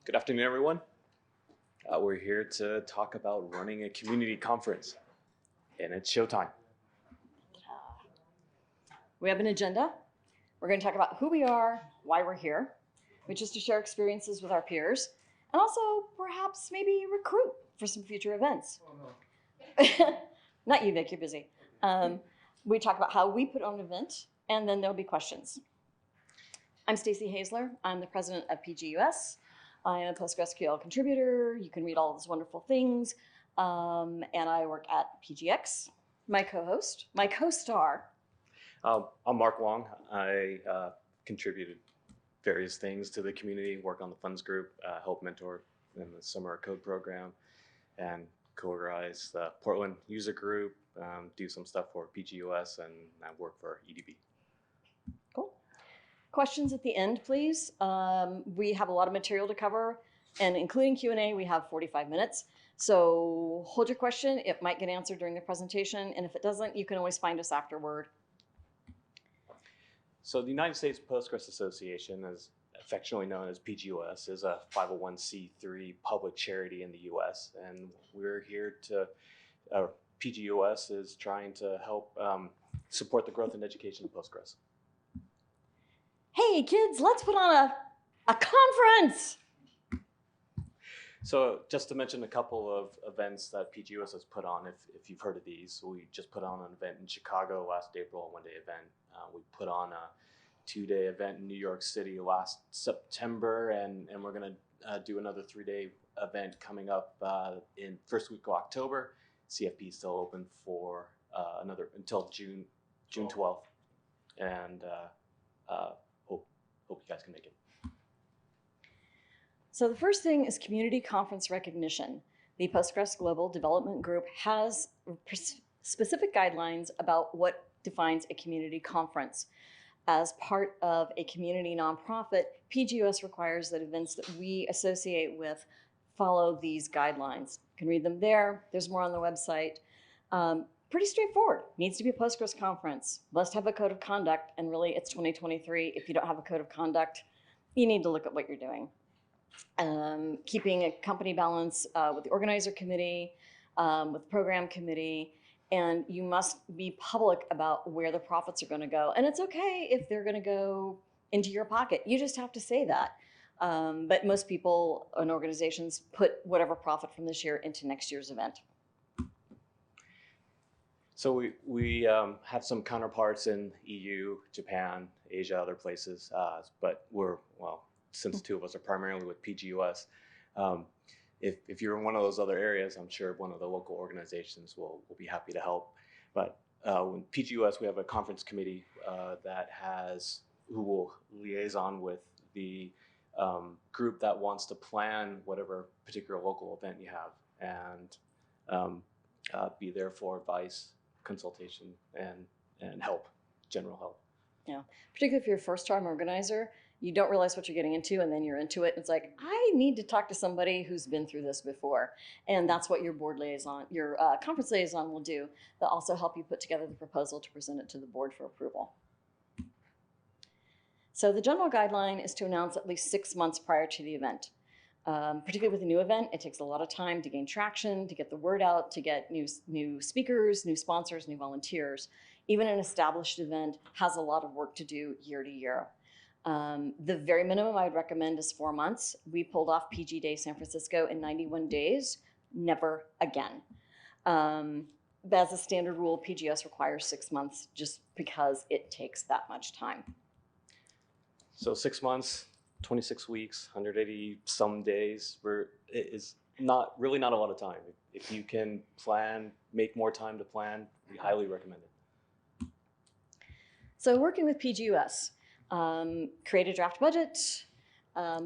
Good afternoon, everyone. We're here to talk about running a community conference, and it's showtime. We have an agenda. We're going to talk about who we are, why we're here, which is to share experiences with our peers, and also perhaps maybe recruit for some future events. Oh, no. Not you, Vic, you're busy. We talk about how we put on an event, and then there'll be questions. I'm Stacey Haysler. I'm the president of PGUS. I am a PostgreSQL contributor. You can read all those wonderful things. And I work at PGX. My co-host, my co-star. I'm Mark Wong. I contributed various things to the community, work on the funds group, help mentor in the summer code program, and co-organize the Portland user group, do some stuff for PGUS, and I work for EDB. Cool. Questions at the end, please. We have a lot of material to cover, and including Q&A, we have 45 minutes. So hold your question. It might get answered during the presentation, and if it doesn't, you can always find us afterward. So the United States Postgres Association, as affectionately known as PGUS, is a 501c3 public charity in the US, and we're here to, PGUS is trying to help support the growth and education of Postgres. Hey kids, let's put on a conference! So just to mention a couple of events that PGUS has put on, if you've heard of these, we just put on an event in Chicago last April, a one-day event. We put on a two-day event in New York City last September, and we're going to do another three-day event coming up in first week of October. CFP is still open for another until June 12th, and hope you guys can make it. So the first thing is community conference recognition. The Postgres Global Development Group has specific guidelines about what defines a community conference. As part of a community nonprofit, PGUS requires that events that we associate with follow these guidelines. You can read them there. There's more on the website. Pretty straightforward. Needs to be a Postgres conference. Must have a code of conduct, and really it's 2023. If you don't have a code of conduct, you need to look at what you're doing. Keeping a company balance with the organizer committee, with the program committee, and you must be public about where the profits are going to go. And it's okay if they're going to go into your pocket. You just have to say that. But most people and organizations put whatever profit from this year into next year's event. So we have some counterparts in EU, Japan, Asia, other places, but since two of us are primarily with PGUS, if you're in one of those other areas, I'm sure one of the local organizations will be happy to help. But in PGUS, we have a conference committee who will liaison with the group that wants to plan whatever particular local event you have, and be there for advice, consultation, and help, general help. Yeah, particularly if you're a first-time organizer, you don't realize what you're getting into, and then you're into it. It's like, I need to talk to somebody who's been through this before. And that's what your board liaison, your conference liaison will do. They'll also help you put together the proposal to present it to the board for approval. So the general guideline is to announce at least 6 months prior to the event. Particularly with a new event, it takes a lot of time to gain traction, to get the word out, to get new speakers, new sponsors, new volunteers. Even an established event has a lot of work to do year to year. The very minimum I would recommend is 4 months. We pulled off PG Day San Francisco in 91 days, never again. As a standard rule, PGS requires 6 months just because it takes that much time. So 6 months, 26 weeks, 180 some days, is really not a lot of time. If you can plan, make more time to plan, we highly recommend it. So working with PGUS. Create a draft budget.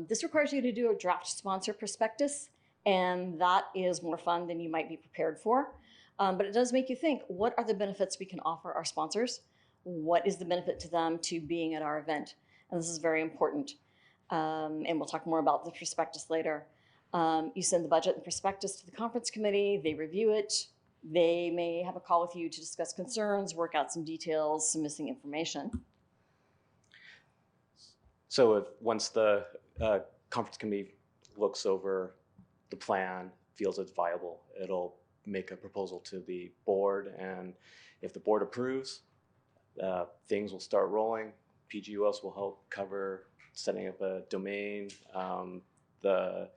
This requires you to do a draft sponsor prospectus, and that is more fun than you might be prepared for. But it does make you think, what are the benefits we can offer our sponsors? What is the benefit to them to being at our event? And this is very important. And we'll talk more about the prospectus later. You send the budget and prospectus to the conference committee, they review it. They may have a call with you to discuss concerns, work out some details, some missing information. So once the conference committee looks over the plan, feels it's viable. It'll make a proposal to the board, and if the board approves, things will start rolling. PGUS will help cover setting up a domain, the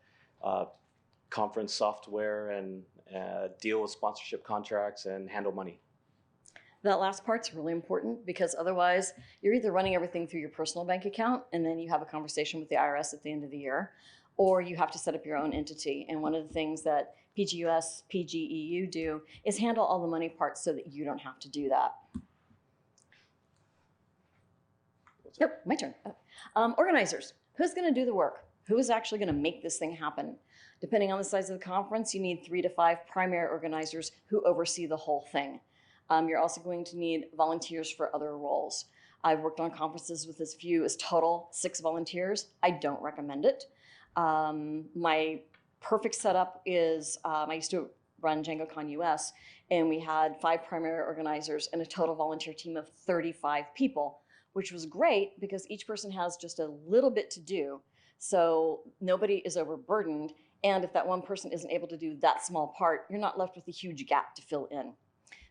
conference software, and deal with sponsorship contracts and handle money. That last part's really important because otherwise you're either running everything through your personal bank account and then you have a conversation with the IRS at the end of the year, or you have to set up your own entity. And one of the things that PGUS, PGEU do is handle all the money parts so that you don't have to do that. Yep, my turn. Organizers, who's going to do the work? Who is actually going to make this thing happen? Depending on the size of the conference, you need 3 to 5 primary organizers who oversee the whole thing. You're also going to need volunteers for other roles. I've worked on conferences with as few as total 6 volunteers. I don't recommend it. My perfect setup is I used to run PGCon US, and we had 5 primary organizers and a total volunteer team of 35 people, which was great because each person has just a little bit to do. So nobody is overburdened. And if that one person isn't able to do that small part, you're not left with a huge gap to fill in.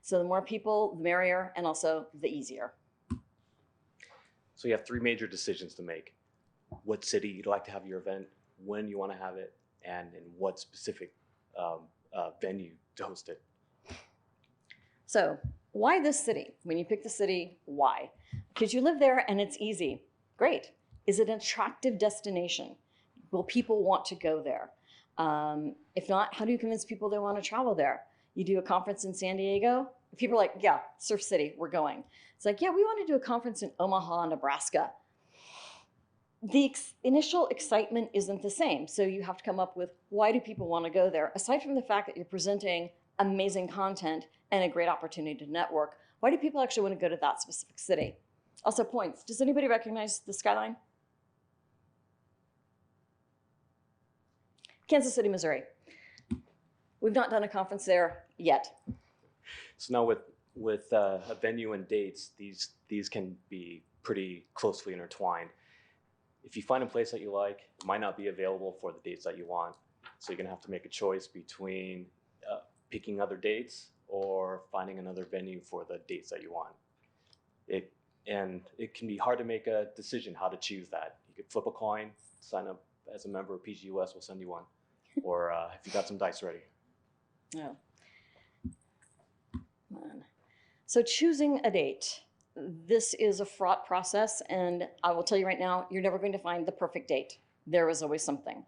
So the more people, the merrier, and also the easier. So you have 3 major decisions to make. What city you'd like to have your event, when you want to have it, and in what specific venue to host it. So why this city? When you pick the city, why? Because you live there and it's easy. Great. Is it an attractive destination? Will people want to go there? If not, how do you convince people they want to travel there? You do a conference in San Diego, people are like, yeah, Surf City, we're going. It's like, yeah, we want to do a conference in Omaha, Nebraska. The initial excitement isn't the same. So you have to come up with, why do people want to go there? Aside from the fact that you're presenting amazing content and a great opportunity to network, why do people actually want to go to that specific city? Also points. Does anybody recognize the skyline? Kansas City, Missouri. We've not done a conference there yet. So now with a venue and dates, these can be pretty closely intertwined. If you find a place that you like, it might not be available for the dates that you want. So you're gonna have to make a choice between picking other dates or finding another venue for the dates that you want. It can be hard to make a decision how to choose that. You could flip a coin, sign up as a member of PGUS, we'll send you one. Or if you got some dice ready. Oh. So choosing a date. This is a fraught process, and I will tell you right now, you're never going to find the perfect date. There is always something.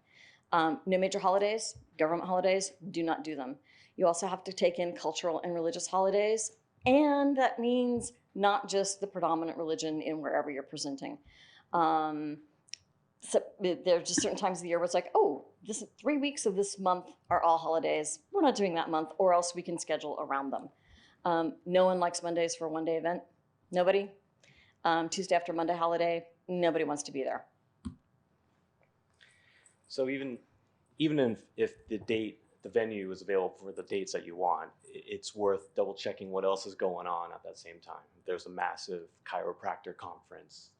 No major holidays, government holidays, do not do them. You also have to take in cultural and religious holidays, and that means not just the predominant religion in wherever you're presenting. So there are just certain times of the year where it's like, oh, 3 weeks of this month are all holidays. We're not doing that month, or else we can schedule around them. No one likes Mondays for a one-day event. Nobody. Tuesday after Monday holiday, nobody wants to be there. So even if the venue is available for the dates that you want, it's worth double checking what else is going on at that same time. There's a massive chiropractor conference.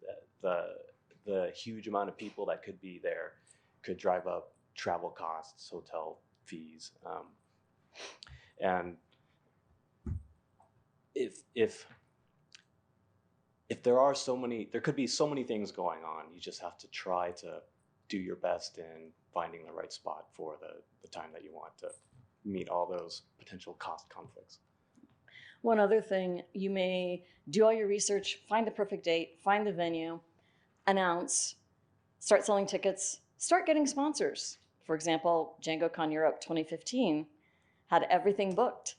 The huge amount of people that could be there could drive up travel costs, hotel fees, and if there could be so many things going on. You just have to try to do your best in finding the right spot for the time that you want to meet all those potential cost conflicts. One other thing, you may do all your research, find the perfect date, find the venue, announce, start selling tickets, start getting sponsors. For example, PGCon Europe 2015 had everything booked,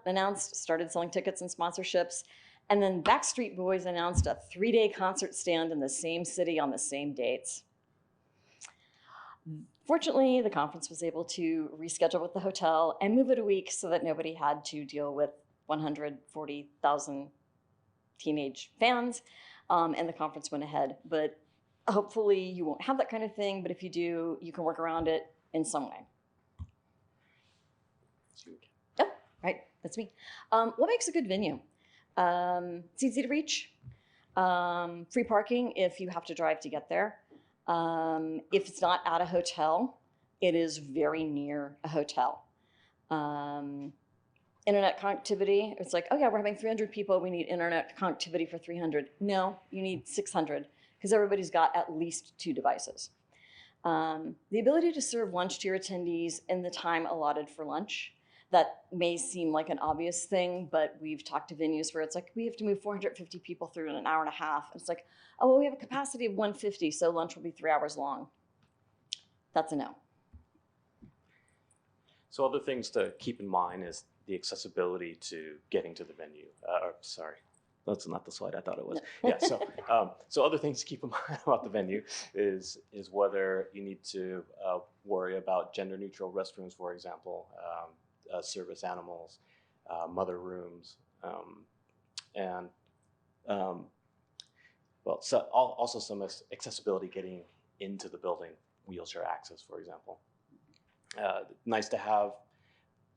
announced, started selling tickets and sponsorships, and then Backstreet Boys announced a 3-day concert stand in the same city on the same dates. Fortunately, the conference was able to reschedule with the hotel and move it a week so that nobody had to deal with 140,000 teenage fans, and the conference went ahead. But hopefully you won't have that kind of thing, but if you do, you can work around it in some way. Oh, right, that's me. What makes a good venue? It's easy to reach. Free parking if you have to drive to get there. If it's not at a hotel, it is very near a hotel. Internet connectivity, it's like, oh yeah, we're having 300 people, we need internet connectivity for 300. No, you need 600 because everybody's got at least 2 devices. The ability to serve lunch to your attendees in the time allotted for lunch. That may seem like an obvious thing, but we've talked to venues where it's like, we have to move 450 people through in an hour and a half. It's like, oh, well, we have a capacity of 150, so lunch will be 3 hours long. That's a no. So other things to keep in mind is the accessibility to getting to the venue. Sorry, that's not the slide I thought it was. Yeah, so other things to keep in mind about the venue is whether you need to worry about gender neutral restrooms, for example, service animals, mother rooms, and well, so also some accessibility getting into the building, wheelchair access, for example. Nice to have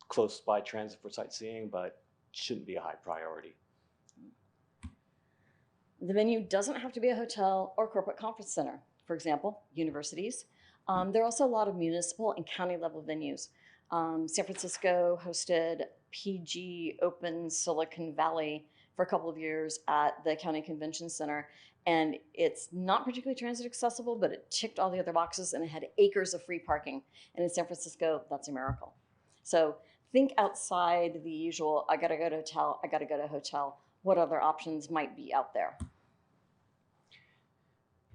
close by transit for sightseeing, but shouldn't be a high priority. The venue doesn't have to be a hotel or corporate conference center. For example, universities. There are also a lot of municipal and county level venues. San Francisco hosted PG Open Silicon Valley for a couple of years at the County Convention Center. And it's not particularly transit accessible, but it ticked all the other boxes and it had acres of free parking. And in San Francisco, that's a miracle. So think outside the usual, I gotta go to a hotel, I gotta go to a hotel. What other options might be out there?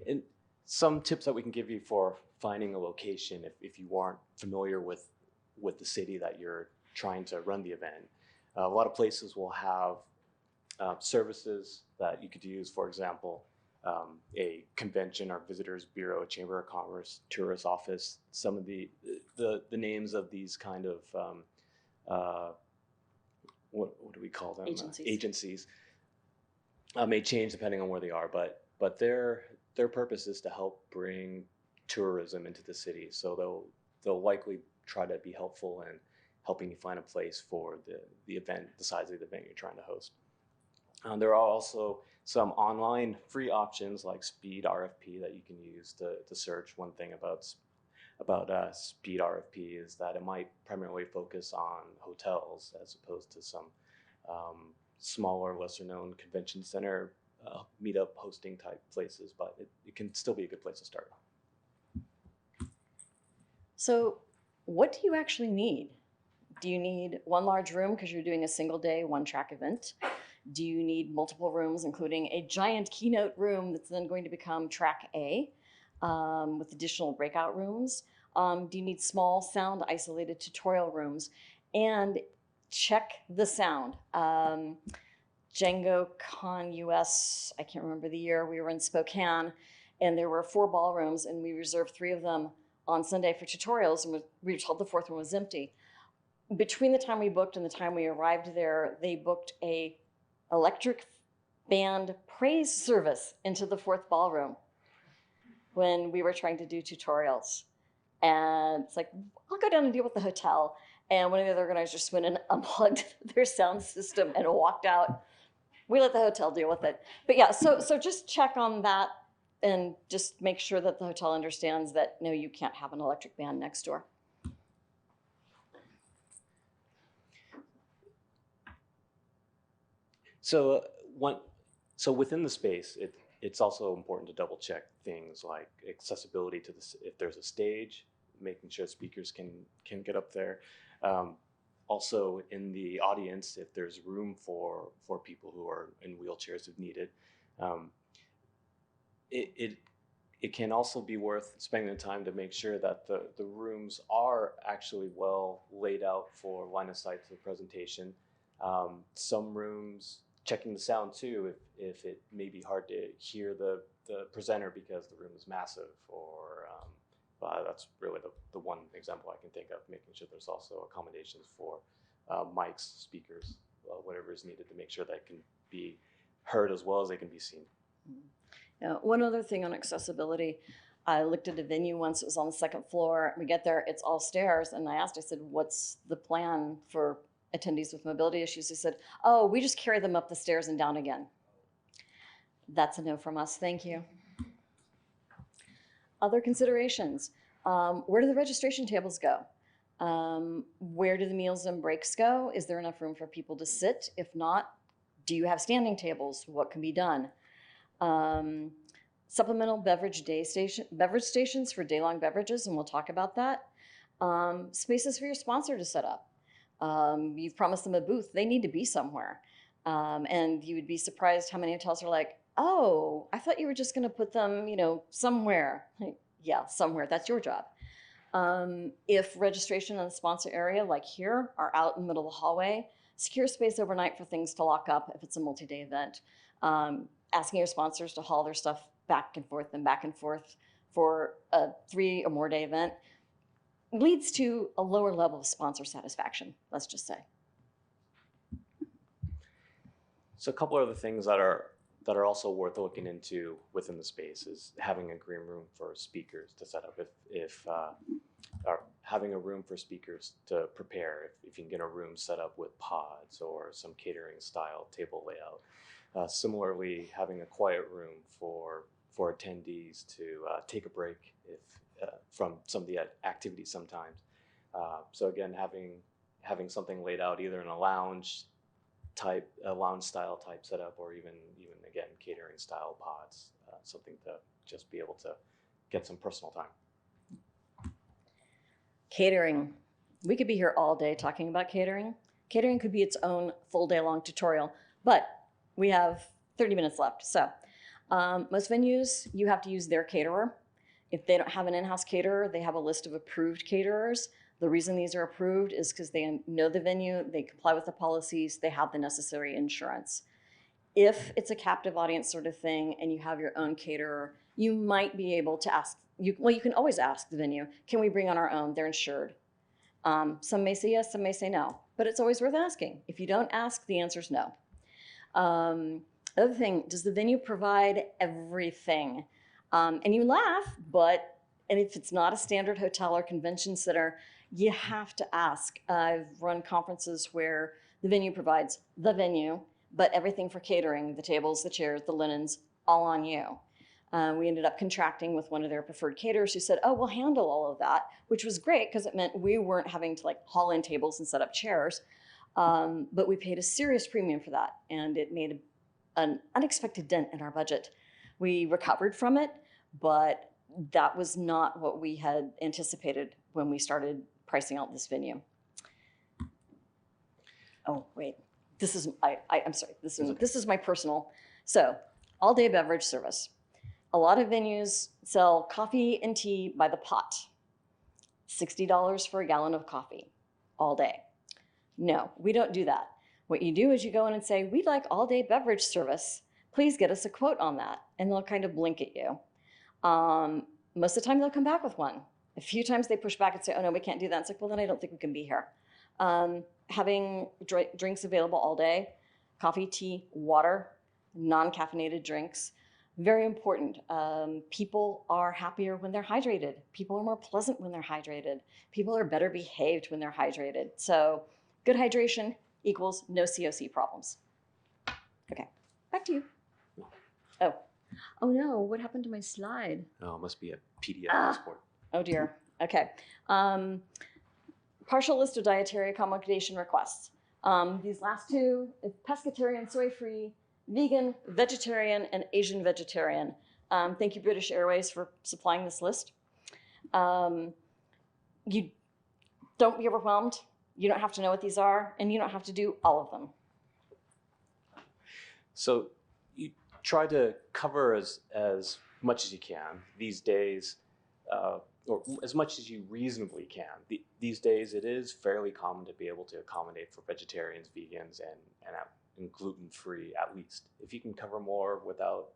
And some tips that we can give you for finding a location if you aren't familiar with the city that you're trying to run the event. A lot of places will have services that you could use, for example, a convention or visitors bureau, a chamber of commerce, tourist office. Some of the names of these kind of what do we call them? Agencies may change depending on where they are, but their purpose is to help bring tourism into the city. So they'll likely try to be helpful in helping you find a place for the event, the size of the event you're trying to host. There are also some online free options like Speed RFP that you can use to search. One thing about Speed RFP is that it might primarily focus on hotels as opposed to some smaller, lesser known convention center, meetup hosting type places, but it can still be a good place to start. So what do you actually need? Do you need one large room because you're doing a single day, one track event? Do you need multiple rooms, including a giant keynote room that's then going to become track A with additional breakout rooms? Do you need small sound isolated tutorial rooms? And check the sound. Django Con US, I can't remember the year, we were in Spokane and there were 4 ballrooms and we reserved 3 of them on Sunday for tutorials and we were told the 4th one was empty. Between the time we booked and the time we arrived there, they booked a electric band praise service into the 4th ballroom when we were trying to do tutorials. And it's like, I'll go down and deal with the hotel. And one of the other organizers went and unplugged their sound system and walked out. We let the hotel deal with it. But yeah, so just check on that and just make sure that the hotel understands that, no, you can't have an electric band next door. So within the space, it's also important to double check things like accessibility to if there's a stage, making sure speakers can get up there. Also in the audience, if there's room for people who are in wheelchairs if needed. It can also be worth spending the time to make sure that the rooms are actually well laid out for line of sight to the presentation. Some rooms, checking the sound too, if it may be hard to hear the presenter because the room is massive, or that's really the one example I can think of, making sure there's also accommodations for mics, speakers, whatever is needed to make sure that can be heard as well as they can be seen. Yeah, one other thing on accessibility, I looked at a venue once, it was on the 2nd floor. We get there, it's all stairs. And I said, what's the plan for attendees with mobility issues? They said, oh, we just carry them up the stairs and down again. That's a no from us, thank you. Other considerations. Where do the registration tables go? Where do the meals and breaks go? Is there enough room for people to sit? If not, do you have standing tables? What can be done? Supplemental beverage stations for day-long beverages, and we'll talk about that. Spaces for your sponsor to set up. You've promised them a booth. They need to be somewhere. And you would be surprised how many hotels are like, oh, I thought you were just going to put them, somewhere. Yeah, somewhere. That's your job. If registration in the sponsor area, like here, are out in the middle of the hallway, secure space overnight for things to lock up if it's a multi-day event. Asking your sponsors to haul their stuff back and forth for a 3 or more day event leads to a lower level of sponsor satisfaction, let's just say. So a couple of other things that are also worth looking into within the space is having a green room for speakers to set up or having a room for speakers to prepare if you can get a room set up with pods or some catering style table layout. Similarly, having a quiet room for attendees to take a break from some of the activities sometimes. So again, having something laid out either in a lounge style type setup, or even again catering style pods, something to just be able to get some personal time. Catering. We could be here all day talking about catering. Catering could be its own full day long tutorial, but we have 30 minutes left. So most venues, you have to use their caterer. If they don't have an in-house caterer, they have a list of approved caterers. The reason these are approved is because they know the venue, they comply with the policies, they have the necessary insurance. If it's a captive audience sort of thing and you have your own caterer, you might be able to ask, you can always ask the venue, can we bring on our own? They're insured. Some may say yes, some may say no, but it's always worth asking. If you don't ask, the answer's no. Other thing, does the venue provide everything? And you laugh, and if it's not a standard hotel or convention center, you have to ask. I've run conferences where the venue provides the venue, but everything for catering, the tables, the chairs, the linens, all on you. We ended up contracting with one of their preferred caterers who said, oh, we'll handle all of that, which was great because it meant we weren't having to haul in tables and set up chairs. But we paid a serious premium for that, and it made an unexpected dent in our budget. We recovered from it, but that was not what we had anticipated when we started pricing out this venue. Oh, wait. I'm sorry. This is my personal. So, all day beverage service. A lot of venues sell coffee and tea by the pot. $60 for a gallon of coffee all day. No, we don't do that. What you do is you go in and say, we'd like all day beverage service. Please get us a quote on that. And they'll kind of blink at you. Most of the time they'll come back with one. A few times they push back and say, oh no, we can't do that. It's like, well, then I don't think we can be here. Having drinks available all day, coffee, tea, water, non-caffeinated drinks, very important. People are happier when they're hydrated. People are more pleasant when they're hydrated. People are better behaved when they're hydrated. So good hydration equals no COC problems. Okay, back to you. Oh no, what happened to my slide? Oh, it must be a PDF export. Oh dear, okay. Partial list of dietary accommodation requests. These last two, pescatarian, soy-free, vegan, vegetarian, and Asian vegetarian. Thank you, British Airways, for supplying this list. You don't be overwhelmed. You don't have to know what these are, and you don't have to do all of them. So you try to cover as much as you can these days, or as much as you reasonably can. These days, it is fairly common to be able to accommodate for vegetarians, vegans, and gluten-free at least. If you can cover more without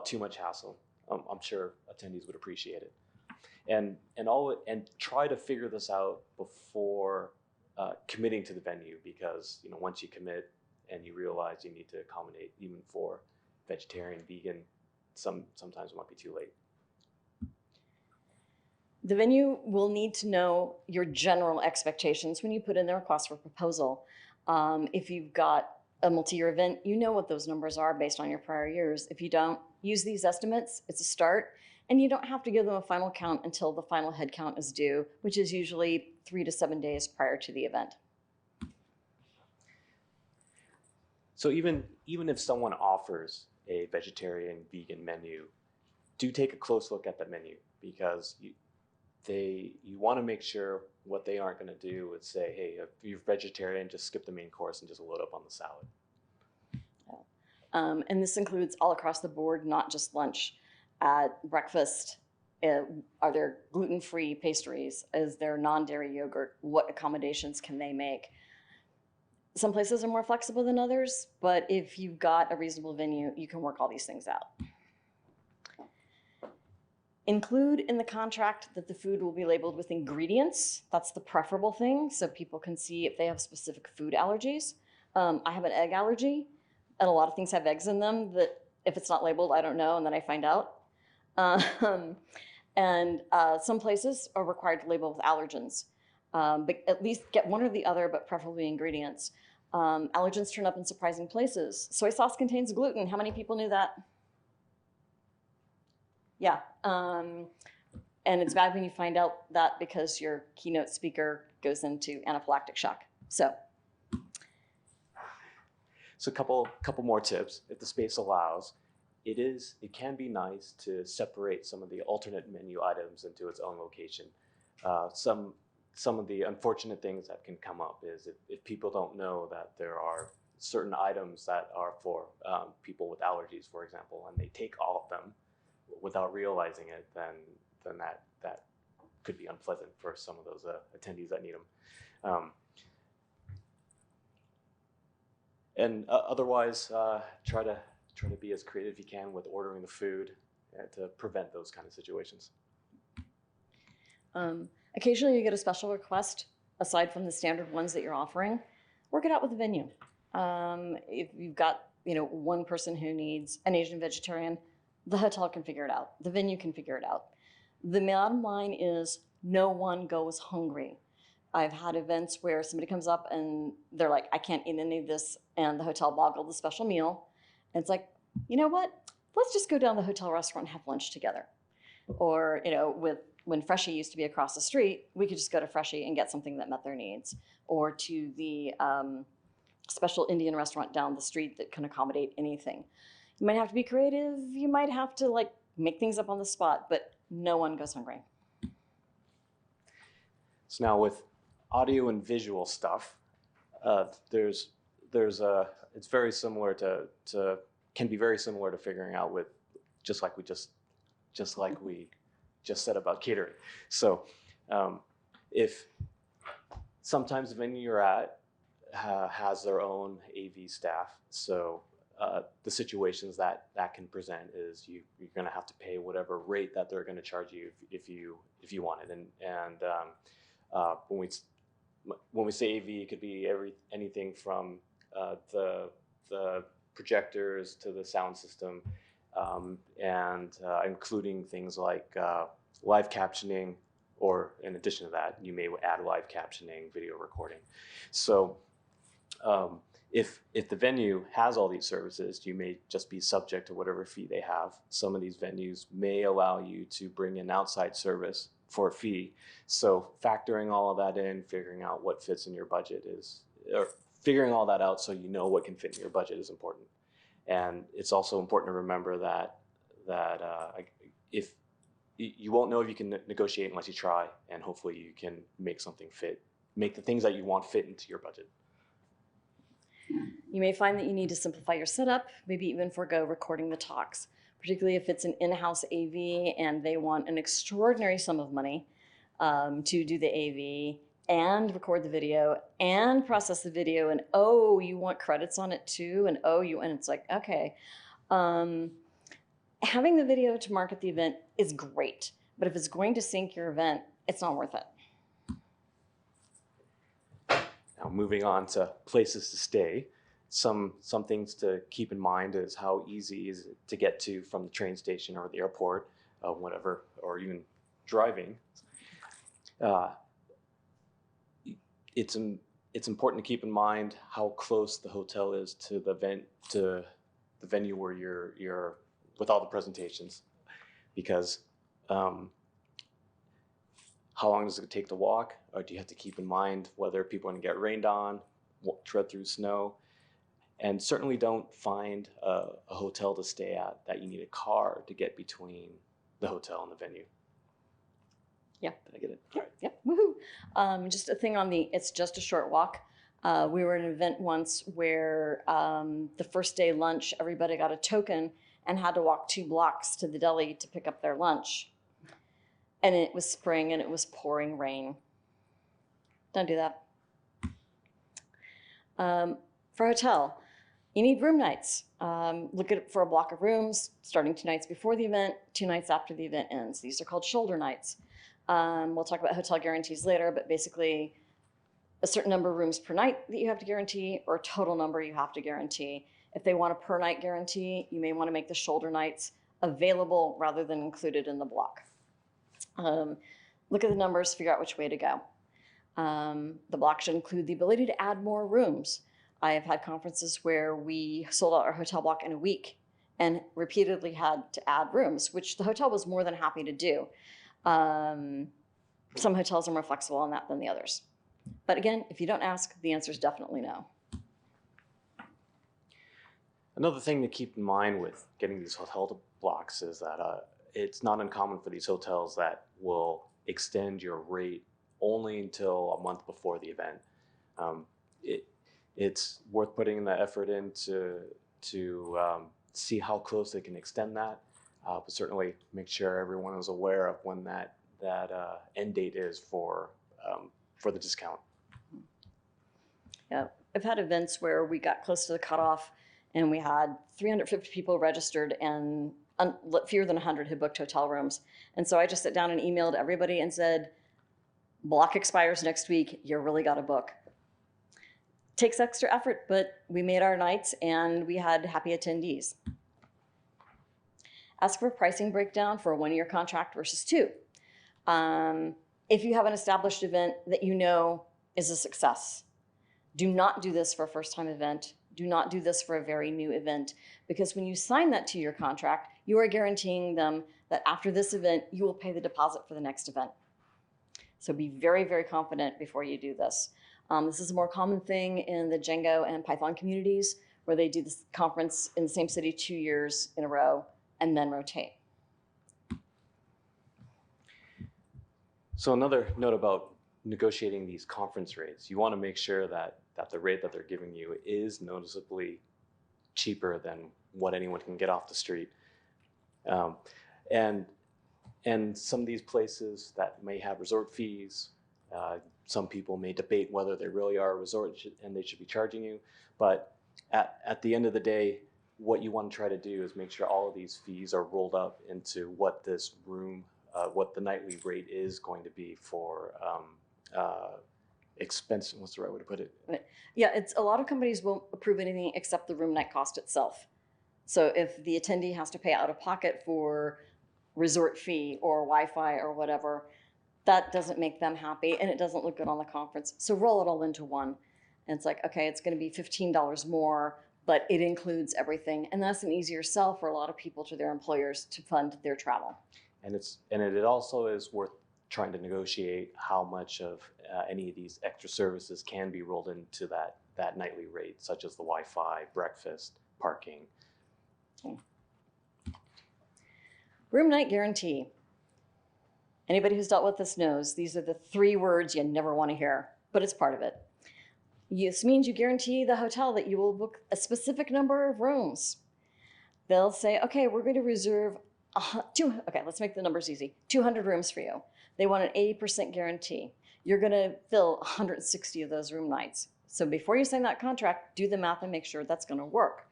too much hassle, I'm sure attendees would appreciate it. And try to figure this out before committing to the venue, because once you commit and you realize you need to accommodate even for vegetarian, vegan, sometimes it might be too late. The venue will need to know your general expectations when you put in the request for proposal. If you've got a multi-year event, you know what those numbers are based on your prior years. If you don't, use these estimates. It's a start, and you don't have to give them a final count until the final head count is due, which is usually 3 to 7 days prior to the event. So even if someone offers a vegetarian, vegan menu, do take a close look at the menu, because you want to make sure what they aren't going to do is say, hey, if you're vegetarian, just skip the main course and just load up on the salad. And this includes all across the board, not just lunch. At breakfast, are there gluten-free pastries? Is there non-dairy yogurt? What accommodations can they make? Some places are more flexible than others, but if you've got a reasonable venue, you can work all these things out. Include in the contract that the food will be labeled with ingredients. That's the preferable thing, so people can see if they have specific food allergies. I have an egg allergy, and a lot of things have eggs in them that if it's not labeled, I don't know, and then I find out. Some places are required to label with allergens, but at least get one or the other, but preferably ingredients. Allergens turn up in surprising places. Soy sauce contains gluten. How many people knew that? Yeah. And it's bad when you find out that because your keynote speaker goes into anaphylactic shock. So a couple more tips. If the space allows, it can be nice to separate some of the alternate menu items into its own location. Some of the unfortunate things that can come up is if people don't know that there are certain items that are for people with allergies, for example, and they take all of them without realizing it, then that could be unpleasant for some of those attendees that need them. Otherwise, try to be as creative as you can with ordering the food to prevent those kind of situations. Occasionally you get a special request aside from the standard ones that you're offering. Work it out with the venue. If you've got one person who needs an Asian vegetarian, the hotel can figure it out. The venue can figure it out. The bottom line is no one goes hungry. I've had events where somebody comes up and they're like, I can't eat any of this, and the hotel boggled the special meal. And it's like, you know what? Let's just go down to the hotel restaurant and have lunch together. Or, when Freshie used to be across the street, we could just go to Freshie and get something that met their needs. Or to the special Indian restaurant down the street that can accommodate anything. You might have to be creative. You might have to make things up on the spot, but no one goes hungry. So now with audio and visual stuff, it's very similar can be very similar to figuring out with just like we just said about catering. So if sometimes the venue you're at has their own AV staff, so the situations that can present is you're going to have to pay whatever rate that they're going to charge you if you want it. And when we say AV, it could be anything from the projectors to the sound system, and including things like live captioning, or in addition to that, you may add live captioning, video recording. So if the venue has all these services, you may just be subject to whatever fee they have. Some of these venues may allow you to bring in outside service for a fee. So factoring all of that in, figuring out what fits in your budget or figuring all that out so you know what can fit in your budget is important. And it's also important to remember that if you won't know if you can negotiate unless you try, and hopefully you can make something fit, make the things that you want fit into your budget. You may find that you need to simplify your setup, maybe even forego recording the talks, particularly if it's an in-house AV and they want an extraordinary sum of money to do the AV and record the video and process the video, and oh, you want credits on it too, and and it's like, okay. Having the video to market the event is great, but if it's going to sink your event, it's not worth it. Now, moving on to places to stay, some things to keep in mind is how easy is it to get to from the train station or the airport, whatever, or even driving. It's it's important to keep in mind how close the hotel is to the venue where you're with all the presentations, because how long does it take to walk? Or do you have to keep in mind whether people are going to get rained on, tread through snow? And certainly don't find a hotel to stay at that you need a car to get between the hotel and the venue. Yeah. Did I get it? Yeah. Yeah. Woohoo. Just a thing on it's just a short walk. We were at an event once where the first day lunch, everybody got a token and had to walk 2 blocks to the deli to pick up their lunch. And it was spring and it was pouring rain. Don't do that. For a hotel, you need room nights. Look at it for a block of rooms, starting 2 nights before the event, 2 nights after the event ends. These are called shoulder nights. We'll talk about hotel guarantees later, but basically a certain number of rooms per night that you have to guarantee, or a total number you have to guarantee. If they want a per night guarantee, you may want to make the shoulder nights available rather than included in the block. Look at the numbers, figure out which way to go. The block should include the ability to add more rooms. I have had conferences where we sold out our hotel block in a week and repeatedly had to add rooms, which the hotel was more than happy to do. Some hotels are more flexible on that than the others. But again, if you don't ask, the answer is definitely no. Another thing to keep in mind with getting these hotel blocks is that it's not uncommon for these hotels that will extend your rate only until a month before the event. It's worth putting the effort in to see how close they can extend that, but certainly make sure everyone is aware of when that end date is for the discount. Yeah, I've had events where we got close to the cutoff and we had 350 people registered and fewer than 100 had booked hotel rooms. And so I just sat down and emailed everybody and said, block expires next week, you really got to book. Takes extra effort, but we made our nights and we had happy attendees. Ask for a pricing breakdown for a 1-year contract versus 2. If you have an established event that you know is a success, do not do this for a first-time event. Do not do this for a very new event, because when you sign that 2-year contract, you are guaranteeing them that after this event, you will pay the deposit for the next event. So be very, very confident before you do this. This is a more common thing in the Django and Python communities, where they do this conference in the same city 2 years in a row and then rotate. So another note about negotiating these conference rates, you want to make sure that the rate that they're giving you is noticeably cheaper than what anyone can get off the street. And some of these places that may have resort fees, some people may debate whether they really are a resort and they should be charging you. But at the end of the day, what you want to try to do is make sure all of these fees are rolled up into what this room, what the nightly rate is going to be for expense. What's the right way to put it? Yeah, it's a lot of companies won't approve anything except the room night cost itself. So if the attendee has to pay out of pocket for resort fee or Wi-Fi or whatever, that doesn't make them happy and it doesn't look good on the conference. So roll it all into one. And it's like, okay, it's going to be $15 more, but it includes everything. And that's an easier sell for a lot of people to their employers to fund their travel. And it also is worth trying to negotiate how much of any of these extra services can be rolled into that nightly rate, such as the Wi-Fi, breakfast, parking. Okay. Room night guarantee. Anybody who's dealt with this knows these are the 3 words you never want to hear, but it's part of it. This means you guarantee the hotel that you will book a specific number of rooms. They'll say, okay, we're going to reserve okay, let's make the numbers easy. 200 rooms for you. They want an 80% guarantee. You're going to fill 160 of those room nights. So before you sign that contract, do the math and make sure that's going to work.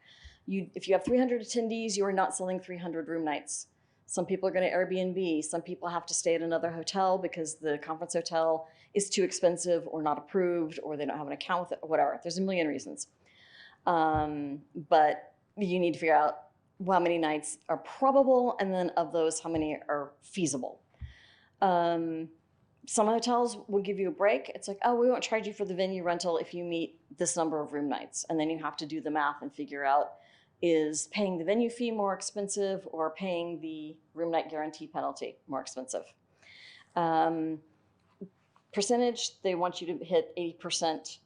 If you have 300 attendees, you are not selling 300 room nights. Some people are going to Airbnb. Some people have to stay at another hotel because the conference hotel is too expensive or not approved, or they don't have an account with it, or whatever. There's a million reasons. But you need to figure out how many nights are probable, and then of those, how many are feasible. Some hotels will give you a break. It's like, oh, we won't charge you for the venue rental if you meet this number of room nights. And then you have to do the math and figure out, is paying the venue fee more expensive or paying the room night guarantee penalty more expensive? Percentage, they want you to hit 80%.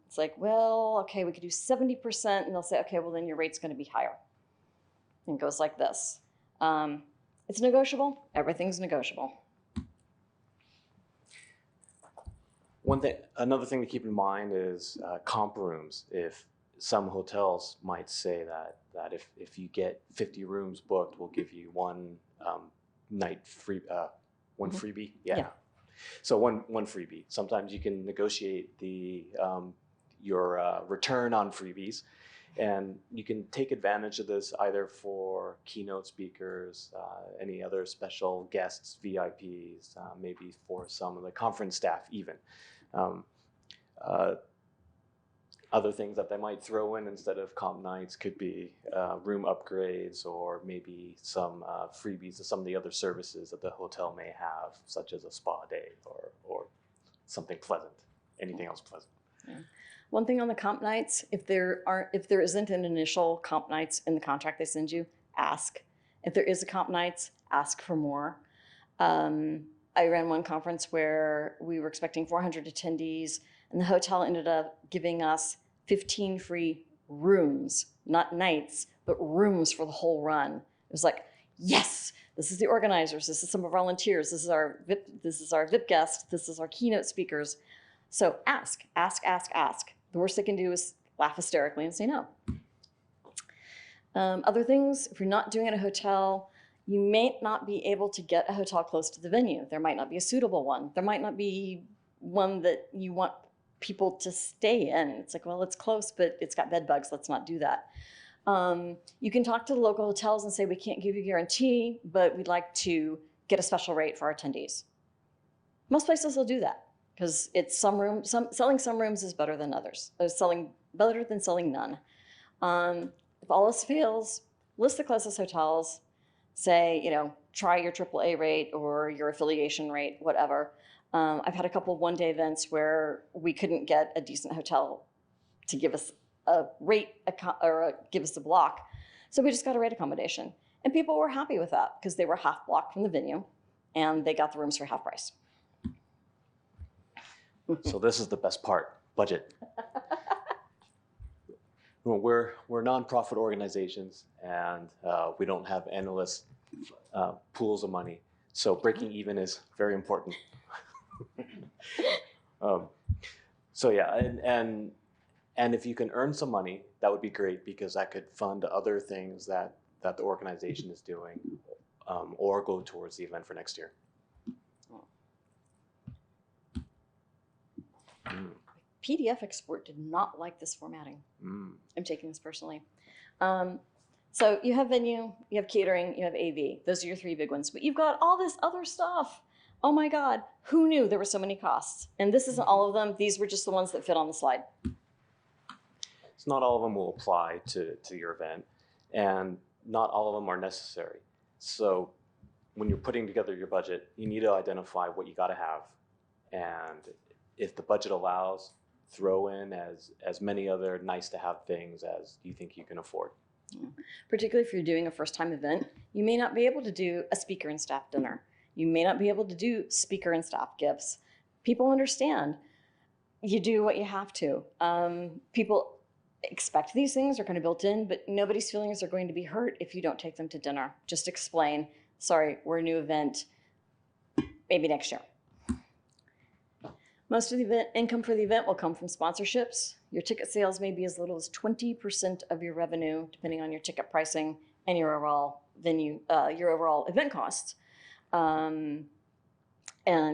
It's like, well, okay, we could do 70%. And they'll say, okay, well, then your rate's going to be higher. And it goes like this. It's negotiable. Everything's negotiable. Another thing to keep in mind is comp rooms. If some hotels might say that if you get 50 rooms booked, we'll give you one night free, one freebie. Yeah. So one freebie. Sometimes you can negotiate your return on freebies, and you can take advantage of this either for keynote speakers, any other special guests, VIPs, maybe for some of the conference staff even. Other things that they might throw in instead of comp nights could be room upgrades, or maybe some freebies of some of the other services that the hotel may have, such as a spa day or something pleasant, anything else pleasant. Yeah. One thing on the comp nights, if there isn't an initial comp nights in the contract they send you, ask. If there is a comp nights, ask for more. I ran one conference where we were expecting 400 attendees, and the hotel ended up giving us 15 free rooms, not nights, but rooms for the whole run. It was like, yes, this is the organizers, this is some of our volunteers, this is our VIP guests, this is our keynote speakers. So ask. The worst they can do is laugh hysterically and say no. Other things, if you're not doing it at a hotel, you may not be able to get a hotel close to the venue. There might not be a suitable one. There might not be one that you want people to stay in. It's like, well, it's close, but it's got bed bugs. Let's not do that. You can talk to the local hotels and say, we can't give you a guarantee, but we'd like to get a special rate for our attendees. Most places will do that because it's selling some rooms is better than others. Better than selling none. If all else fails, list the closest hotels. Say, try your AAA rate or your affiliation rate, whatever. I've had a couple of one-day events where we couldn't get a decent hotel to give us a rate or give us a block. So we just got a rate accommodation. And people were happy with that because they were half block from the venue and they got the rooms for half price. So this is the best part, budget. We're nonprofit organizations, and we don't have endless pools of money. So breaking even is very important. So yeah, and if you can earn some money, that would be great, because that could fund other things that the organization is doing, or go towards the event for next year. PDF export did not like this formatting. I'm taking this personally. So you have venue, you have catering, you have AV. Those are your three big ones. But you've got all this other stuff. Oh my God, who knew there were so many costs? And this isn't all of them. These were just the ones that fit on the slide. So not all of them will apply to your event, and not all of them are necessary. So when you're putting together your budget, you need to identify what you got to have. And if the budget allows, throw in as many other nice to have things as you think you can afford. Yeah. Particularly if you're doing a first time event, you may not be able to do a speaker and staff dinner. You may not be able to do speaker and staff gifts. People understand. You do what you have to. People expect these things are kind of built in, but nobody's feelings are going to be hurt if you don't take them to dinner. Just explain, sorry, we're a new event, maybe next year. Most of the event income for the event will come from sponsorships. Your ticket sales may be as little as 20% of your revenue, depending on your ticket pricing and your overall venue, your overall event costs. And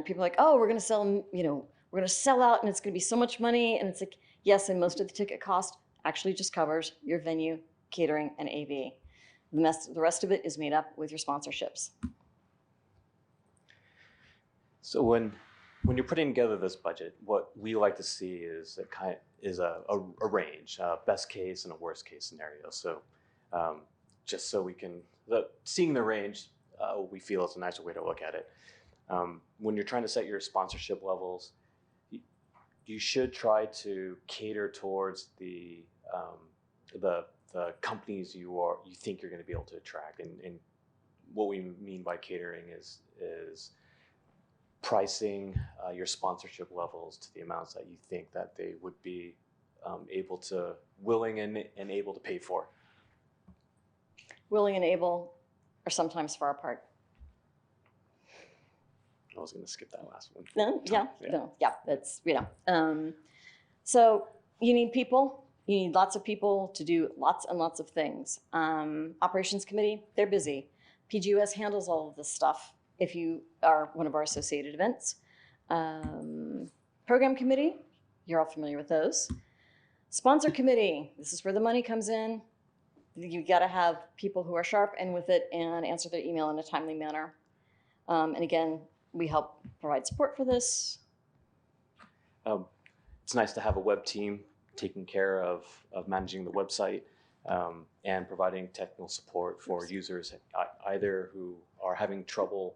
people are like, oh, we're going to sell, we're going to sell out and it's going to be so much money. And it's like, yes, and most of the ticket cost actually just covers your venue, catering, and AV. The rest of it is made up with your sponsorships. So when you're putting together this budget, what we like to see is a range, a best case and a worst case scenario. So just so we can, seeing the range, we feel it's a nicer way to look at it. When you're trying to set your sponsorship levels, you should try to cater towards the companies you think you're going to be able to attract. And what we mean by catering is pricing your sponsorship levels to the amounts that you think that they would be willing and able to pay for. Willing and able are sometimes far apart. I was going to skip that last one. That's, so you need people. You need lots of people to do lots and lots of things. Operations committee, they're busy. PgUS handles all of this stuff if you are one of our associated events. Program committee, you're all familiar with those. Sponsor committee, this is where the money comes in. You got to have people who are sharp and with it and answer their email in a timely manner. And again, we help provide support for this. It's nice to have a web team taking care of managing the website and providing technical support for users, either who are having trouble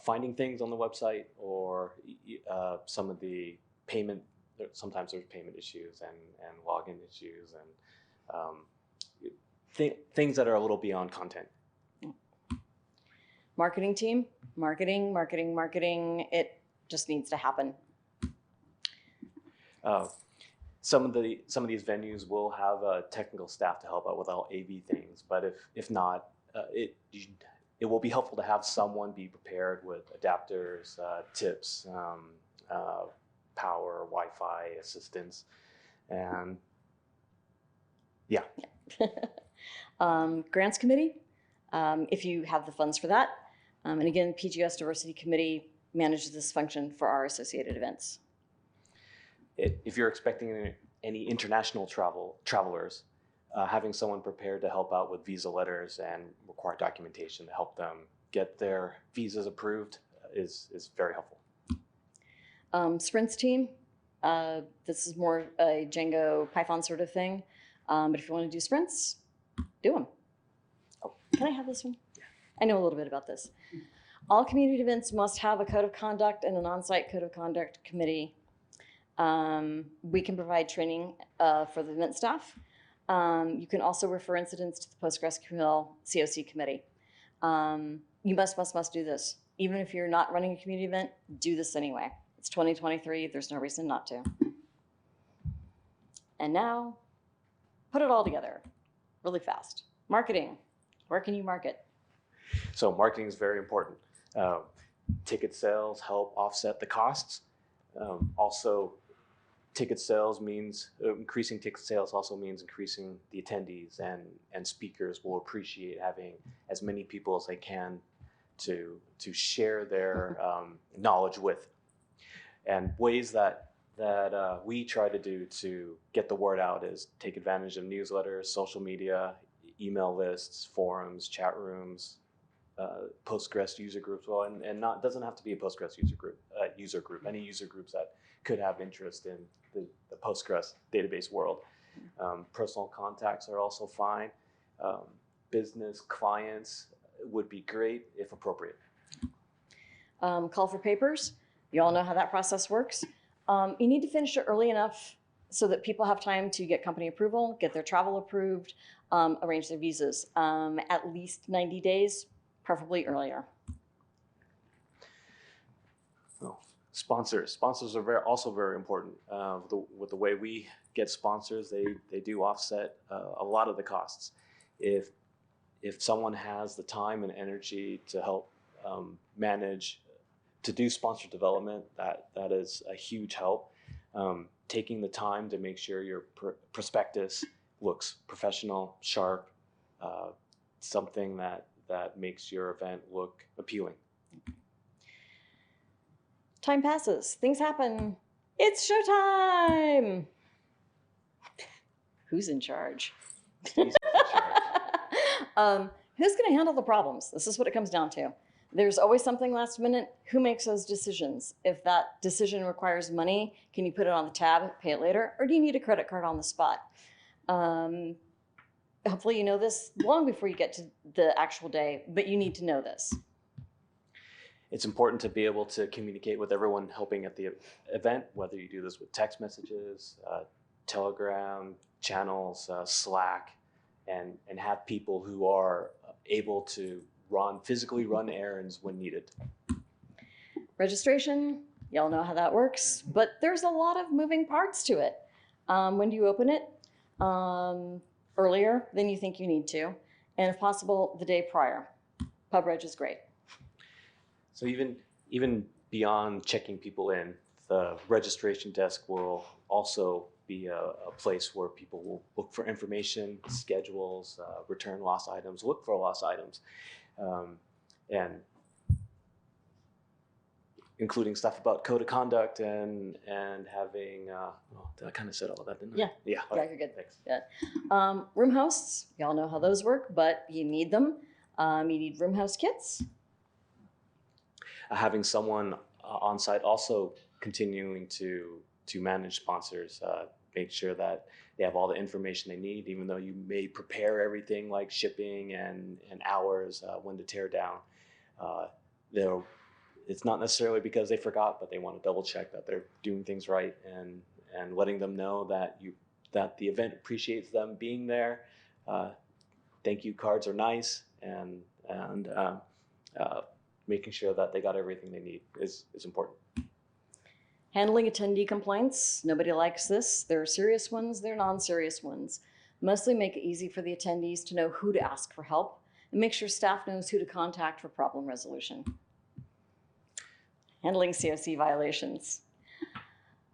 finding things on the website or some of the payment. Sometimes there's payment issues and login issues and things that are a little beyond content. Marketing team, marketing. It just needs to happen. Some of these venues will have technical staff to help out with all AV things, but if not, it will be helpful to have someone be prepared with adapters, tips, power, Wi-Fi assistance, and yeah. Grants committee, if you have the funds for that. And again, PGUS Diversity Committee manages this function for our associated events. If you're expecting any international travelers, having someone prepared to help out with visa letters and required documentation to help them get their visas approved is very helpful. Sprints team, this is more a Django Python sort of thing. But if you want to do sprints, do them. Oh, can I have this one? Yeah. I know a little bit about this. All community events must have a code of conduct and an on-site code of conduct committee. We can provide training for the event staff. You can also refer incidents to the PostgreSQL COC committee. You must do this. Even if you're not running a community event, do this anyway. It's 2023, there's no reason not to. And now, put it all together really fast. Marketing, where can you market? So marketing is very important. Ticket sales help offset the costs. Also, ticket sales means increasing ticket sales also means increasing the attendees, and speakers will appreciate having as many people as they can to share their knowledge with. And ways that we try to do to get the word out is take advantage of newsletters, social media, email lists, forums, chat rooms, Postgres user groups. Well, and not doesn't have to be a Postgres user group. Any user groups that could have interest in the Postgres database world. Personal contacts are also fine. Business clients would be great if appropriate. Call for papers. You all know how that process works. You need to finish it early enough so that people have time to get company approval, get their travel approved, arrange their visas. At least 90 days, preferably earlier. Well, sponsors are also very important. With the way we get sponsors, they do offset a lot of the costs. If someone has the time and energy to help manage to do sponsor development, that is a huge help. Taking the time to make sure your prospectus looks professional, sharp, something that makes your event look appealing. Time passes, things happen. It's showtime. Who's in charge? Who's going to handle the problems? This is what it comes down to. There's always something last minute. Who makes those decisions? If that decision requires money, can you put it on the tab, pay it later? Or do you need a credit card on the spot? Hopefully you know this long before you get to the actual day, but you need to know this. it's important to be able to communicate with everyone helping at the event, whether you do this with text messages, Telegram channels, Slack, and have people who are able to physically run errands when needed. Registration, y'all know how that works, but there's a lot of moving parts to it. When do you open it? Earlier than you think you need to, and if possible, the day prior. Pub reg is great. So even beyond checking people in, the registration desk will also be a place where people will look for information, schedules, return lost items, look for lost items, and including stuff about code of conduct and having, I kind of said all of that, didn't I? Yeah. Yeah. Yeah, you're good. Thanks. Yeah. Room hosts, y'all know how those work, but you need them. You need room host kits. Having someone on site also continuing to manage sponsors, make sure that they have all the information they need, even though you may prepare everything like shipping and hours, when to tear down. It's not necessarily because they forgot, but they want to double check that they're doing things right, and letting them know that the event appreciates them being there. Thank you cards are nice, and making sure that they got everything they need is important. Handling attendee complaints. Nobody likes this. There are serious ones, there are non-serious ones. Mostly make it easy for the attendees to know who to ask for help, and make sure staff knows who to contact for problem resolution. Handling COC violations.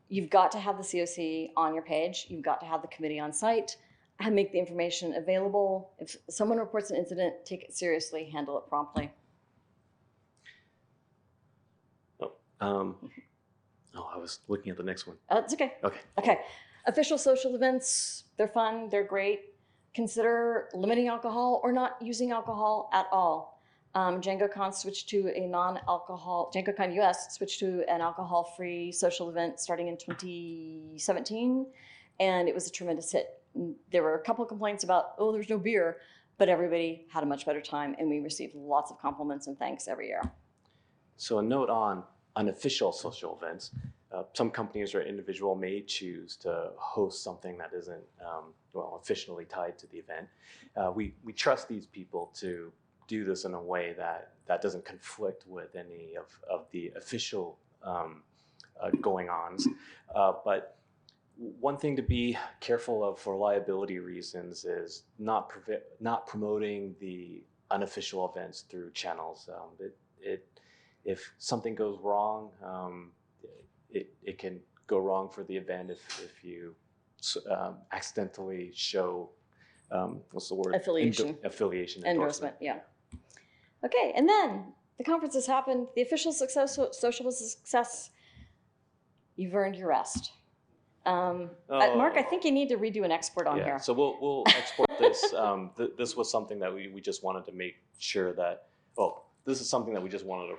You've got to have the COC on your page. You've got to have the committee on site and make the information available. If someone reports an incident, take it seriously, handle it promptly. I was looking at the next one. It's okay. Okay. Official social events, they're fun, they're great. Consider limiting alcohol or not using alcohol at all. DjangoCon switched to a non-alcohol, DjangoCon US switched to an alcohol-free social event starting in 2017, and it was a tremendous hit. There were a couple of complaints about, oh, there's no beer, but everybody had a much better time, and we received lots of compliments and thanks every year. So a note on unofficial social events. Some companies or individual may choose to host something that isn't officially tied to the event. We trust these people to do this in a way that doesn't conflict with any of the official going-ons. But one thing to be careful of for liability reasons is not promoting the unofficial events through channels. If something goes wrong, it can go wrong for the event if you accidentally show, what's the word? Affiliation. Affiliation. Endorsement, yeah. Okay, and then the conference has happened. The official social was a success. You've earned your rest. Mark, I think you need to redo an export on here. So we'll export this. This was something that we just wanted to make sure that, this is something that we just wanted to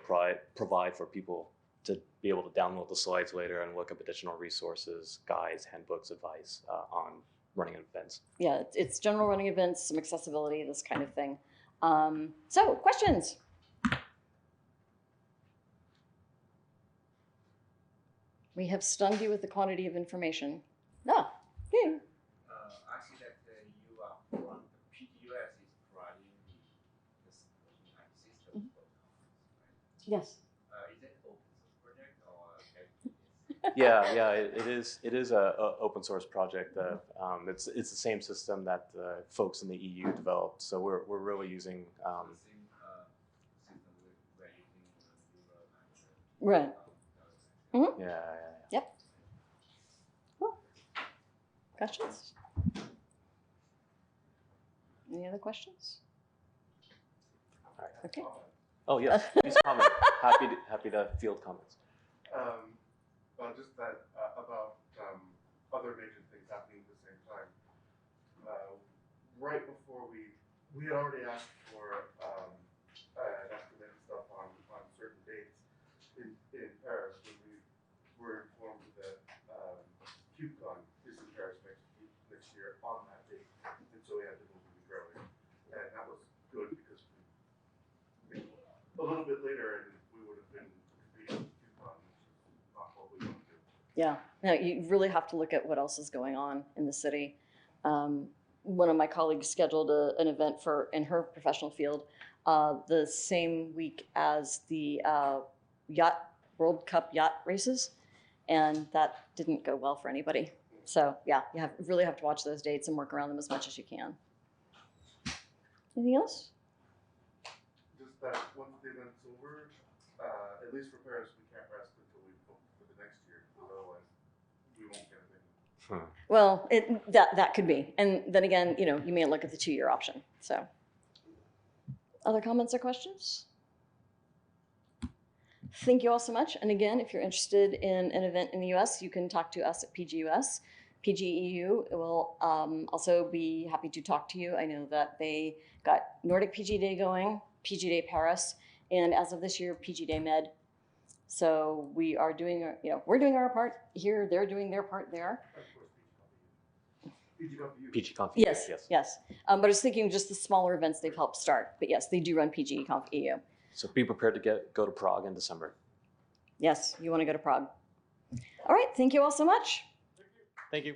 provide for people to be able to download the slides later and look up additional resources, guides, handbooks, advice on running events. Yeah, it's general running events, some accessibility, this kind of thing. So, questions? We have stunned you with the quantity of information. No. Yeah. I see that you are from the PgUS is providing the system for the conference, right? Yes. Is it open source project or Yeah, it is a open source project. It's the same system that folks in the EU developed. So we're really using. the same system we're using Right. Mm-hmm. Yeah. Yep. Cool. Questions? Any other questions? All right. Okay. Oh yes, please comment. Happy to field comments. Well, just that about other major things happening at the same time. Right before we had already asked for an estimate and stuff on certain dates in Paris when we were informed that PGCon is in Paris next year on that date, and so we had to move a week earlier, and that was good because a little bit later and we would have been Yeah, no, you really have to look at what else is going on in the city. One of my colleagues scheduled an event in her professional field the same week as the World Cup yacht races, and that didn't go well for anybody. So yeah, you really have to watch those dates and work around them as much as you can. Anything else? Just that once the event's over, at least for Paris, we can't rest until we book for the next year. Otherwise, we won't get a venue. Well, that could be, and then again, you may look at the 2-year option. So, other comments or questions? Thank you all so much. And again, if you're interested in an event in the US, you can talk to us at PGUS. PGEU will also be happy to talk to you. I know that they got Nordic PG Day going, PG Day Paris, and as of this year, PG Day Med. So we are doing, we're doing our part here. They're doing their part there. PGCon. Yes. But I was thinking just the smaller events they've helped start. But yes, they do run PGCon EU. So be prepared to go to Prague in December. Yes, you want to go to Prague. All right, thank you all so much. Thank you.